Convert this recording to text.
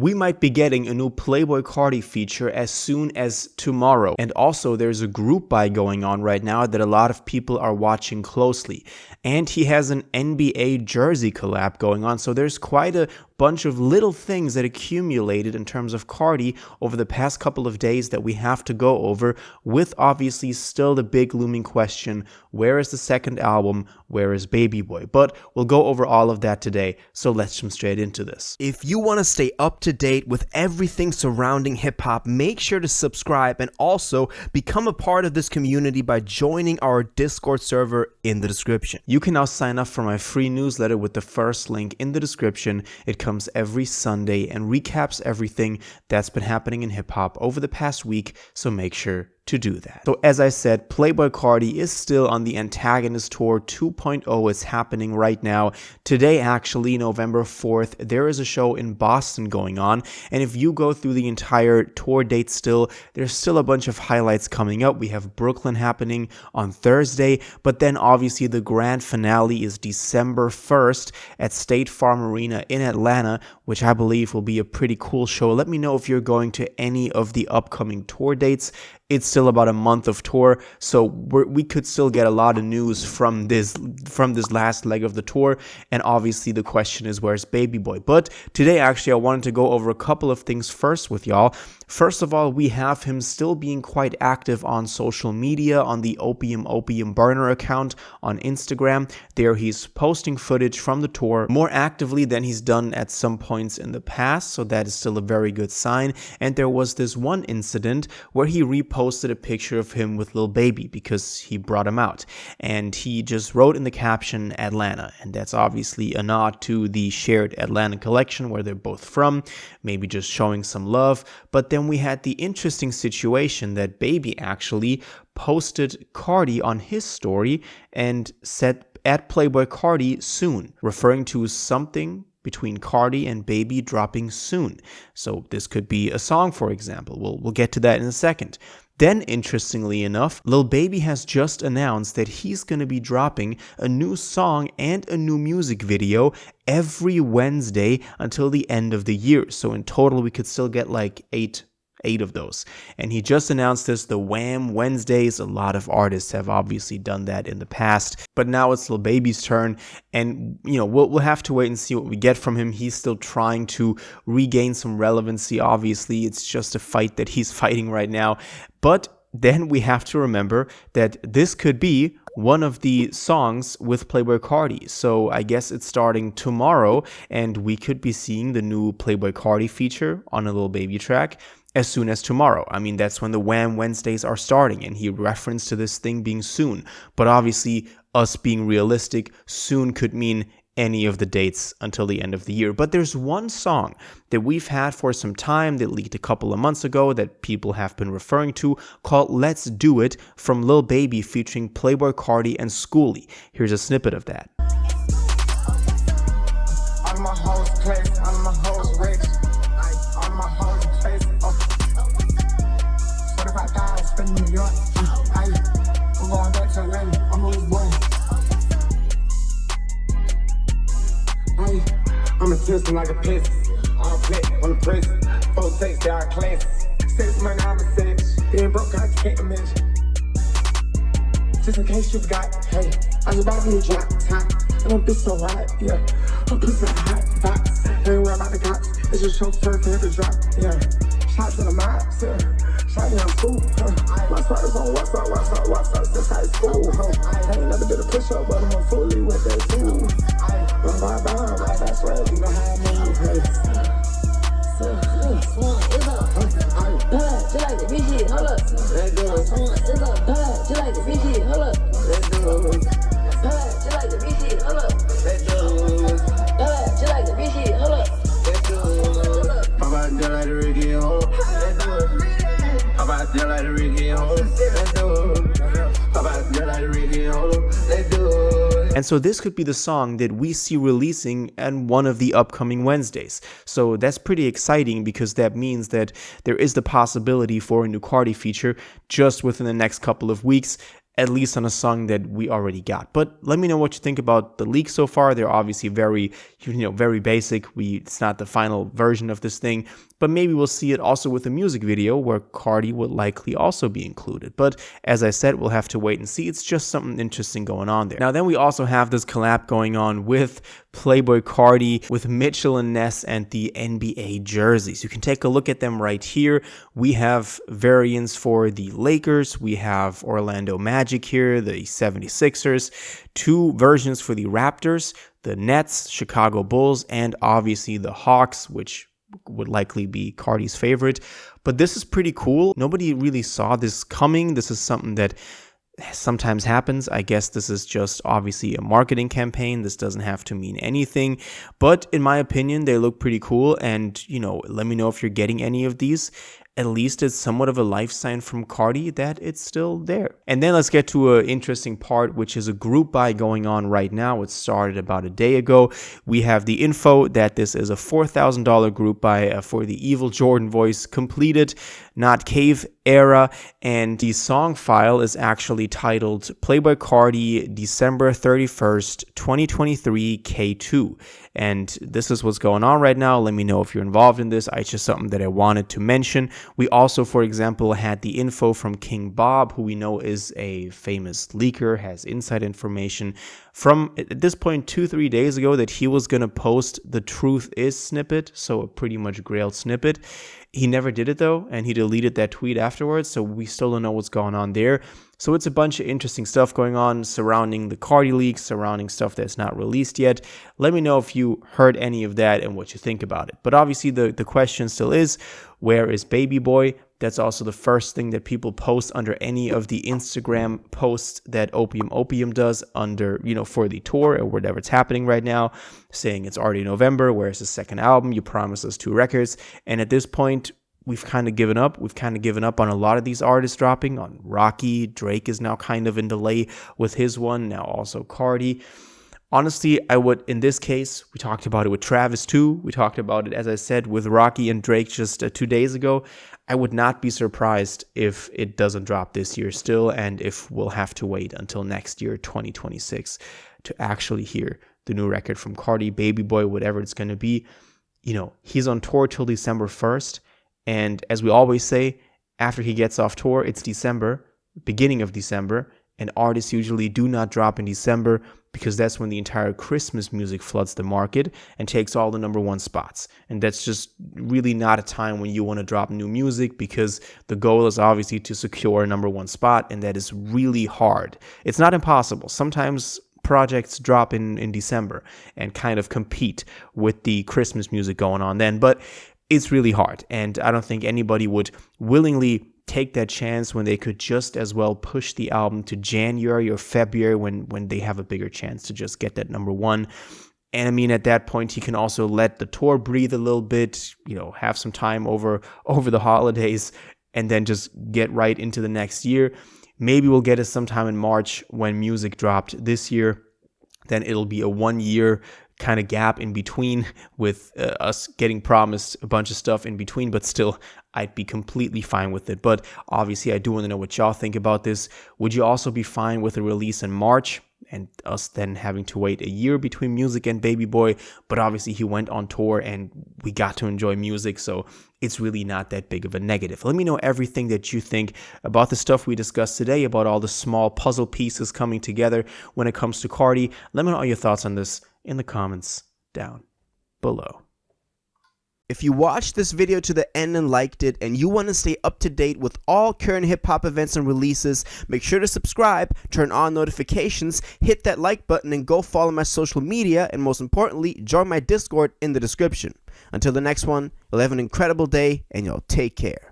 we might be getting a new Playboi Carti feature as soon as tomorrow. And also there's a group buy going on right now that a lot of people are watching closely. And he has an NBA jersey collab going on, so there's quite a bunch of little things that accumulated in terms of Carti over the past couple of days that we have to go over, with obviously still the big looming question, where is the second album, where is Baby Boy? But we'll go over all of that today, so let's jump straight into this. If you want to stay up to date with everything surrounding hip-hop, make sure to subscribe and also become a part of this community by joining our Discord server in the description. You can now sign up for my free newsletter with the first link in the description. It comes every Sunday and recaps everything that's been happening in hip-hop over the past week, so make sure to do that. So as I said, Playboi Carti is still on the Antagonist Tour 2.0. is happening right now. Today, actually, November 4th, there is a show in Boston going on. And if you go through the entire tour date still, there's still a bunch of highlights coming up. We have Brooklyn happening on Thursday, but then obviously the grand finale is December 1st at State Farm Arena in Atlanta, which I believe will be a pretty cool show. Let me know if you're going to any of the upcoming tour dates. It's still about a month of tour, so we could still get a lot of news from this last leg of the tour. And obviously the question is, where's Baby Boy? But today actually I wanted to go over a couple of things first with y'all. First of all, we have him still being quite active on social media, on the Opium Burner account on Instagram. There he's posting footage from the tour more actively than he's done at some points in the past, so that is still a very good sign. And there was this one incident where he reposted a picture of him with Lil Baby because he brought him out, and he just wrote in the caption Atlanta, and that's obviously a nod to the shared Atlanta collection where they're both from, maybe just showing some love. But then we had the interesting situation that Baby actually posted Carti on his story and said at Playboi Carti soon, referring to something between Carti and Baby dropping soon. So this could be a song, for example. We'll get to that in a second. Then, interestingly enough, Lil Baby has just announced that he's going to be dropping a new song and a new music video every Wednesday until the end of the year. So in total, we could still get like eight of those. And he just announced this, the Wham Wednesdays. A lot of artists have obviously done that in the past, but now it's Lil Baby's turn, and we'll have to wait and see what we get from him. He's still trying to regain some relevancy. Obviously, it's just a fight that he's fighting right now. But then we have to remember that this could be one of the songs with Playboi Carti. So I guess it's starting tomorrow, and we could be seeing the new Playboi Carti feature on a Lil Baby track as soon as tomorrow. I mean, that's when the Wham Wednesdays are starting, and he referenced to this thing being soon. But obviously, us being realistic, soon could mean any of the dates until the end of the year. But there's one song that we've had for some time that leaked a couple of months ago that people have been referring to, called Let's Do It, from Lil Baby featuring Playboi Carti and Schoolie. Here's a snippet of that. I'm a host place, I'm a host rich. I'm a host place. $45 for New York. I'm going back to London. I'm a boy. I'm a system like a piss. All play on the prison. 4 takes, they are classes. 6 money, I'm a savage. Being broke, I can't imagine. Just in case you forgot, hey, I just bought a new drop top. And I'm bitch so hot, yeah. I'm pussy in a hot box. Ain't worried about the cops. It's just chauffeur for every drop, yeah. Shots to the mobs, yeah. Shot me on school, My starters on what's up since high school, I ain't never did a push-up, but I'm fully with that too. That's right, you know how I move, hey. It's up, bad, just like the bitch shit, hold up. It's up, bad, just like the bitch shit, hold up. Bad, just like the bitch shit, hold up. Bad, just like the bitch shit, hold up. How about just like the Ricky home? How about just like the Ricky home? How about just like the Ricky home? Let's do it. And so this could be the song that we see releasing on one of the upcoming Wednesdays. So that's pretty exciting because that means that there is the possibility for a new Carti feature just within the next couple of weeks. at least on a song that we already got. But let me know what you think about the leaks so far. They're obviously very, very basic. It's not the final version of this thing, but maybe we'll see it also with a music video where Carti would likely also be included. But as I said, we'll have to wait and see. It's just something interesting going on there. Now, then we also have this collab going on with Playboi Carti, with Mitchell and Ness, and the NBA jerseys. You can take a look at them right here. We have variants for the Lakers. We have Orlando Magic here, the 76ers. 2 versions for the Raptors, the Nets, Chicago Bulls, and obviously the Hawks, which would likely be Carti's favorite. But this is pretty cool. Nobody really saw this coming. This is something that sometimes happens. I guess this is just obviously a marketing campaign. This doesn't have to mean anything. But in my opinion, they look pretty cool. And, let me know if you're getting any of these. At least it's somewhat of a life sign from Carti that it's still there. And then let's get to an interesting part, which is a group buy going on right now. It started about a day ago. We have the info that this is a $4,000 group buy for the Evil Jordan Voice completed, not Cave era. And the song file is actually titled Playboi Carti December 31st, 2023 K2. And this is what's going on right now. Let me know if you're involved in this. It's just something that I wanted to mention. We also, for example, had the info from King Bob, who we know is a famous leaker, has inside information from, at this point, 2-3 days ago, that he was going to post the Truth Is snippet, so a pretty much grailed snippet. He never did it, though, and he deleted that tweet afterwards, so we still don't know what's going on there. So it's a bunch of interesting stuff going on surrounding the Carti leaks, surrounding stuff that's not released yet. Let me know if you heard any of that and what you think about it. But obviously the question still is, where is Baby Boy? That's also the first thing that people post under any of the Instagram posts that Opium does under, for the tour or whatever it's happening right now, saying it's already November, where's the second album? You promised us 2 records. And at this point, we've kind of given up. We've kind of given up on a lot of these artists dropping. On Rocky, Drake is now kind of in delay with his one, now also Carti. Honestly, I would, in this case, we talked about it with Travis too. We talked about it, as I said, with Rocky and Drake just 2 days ago. I would not be surprised if it doesn't drop this year still, and if we'll have to wait until next year, 2026, to actually hear the new record from Carti, Baby Boy, whatever it's going to be. He's on tour till December 1st. And as we always say, after he gets off tour, it's December, beginning of December, and artists usually do not drop in December because that's when the entire Christmas music floods the market and takes all the #1 spots. And that's just really not a time when you want to drop new music, because the goal is obviously to secure a #1 spot, and that is really hard. It's not impossible. Sometimes projects drop in December and kind of compete with the Christmas music going on then, but it's really hard, and I don't think anybody would willingly take that chance when they could just as well push the album to January or February when they have a bigger chance to just get that #1. And I mean, at that point, he can also let the tour breathe a little bit, have some time over the holidays, and then just get right into the next year. Maybe we'll get it sometime in March when music dropped this year. Then it'll be a 1-year kind of gap in between, with us getting promised a bunch of stuff in between, but still I'd be completely fine with it. But obviously I do want to know what y'all think about this. Would you also be fine with a release in March and us then having to wait a year between music and Baby Boy? But obviously he went on tour and we got to enjoy music, so it's really not that big of a negative. Let me know everything that you think about the stuff we discussed today, about all the small puzzle pieces coming together when it comes to Carti. Let me know all your thoughts on this in the comments down below. If you watched this video to the end and liked it, and you want to stay up to date with all current hip-hop events and releases, make sure to subscribe, turn on notifications, hit that like button, and go follow my social media, and most importantly, join my Discord in the description. Until the next one, you'll have an incredible day, and you'll take care.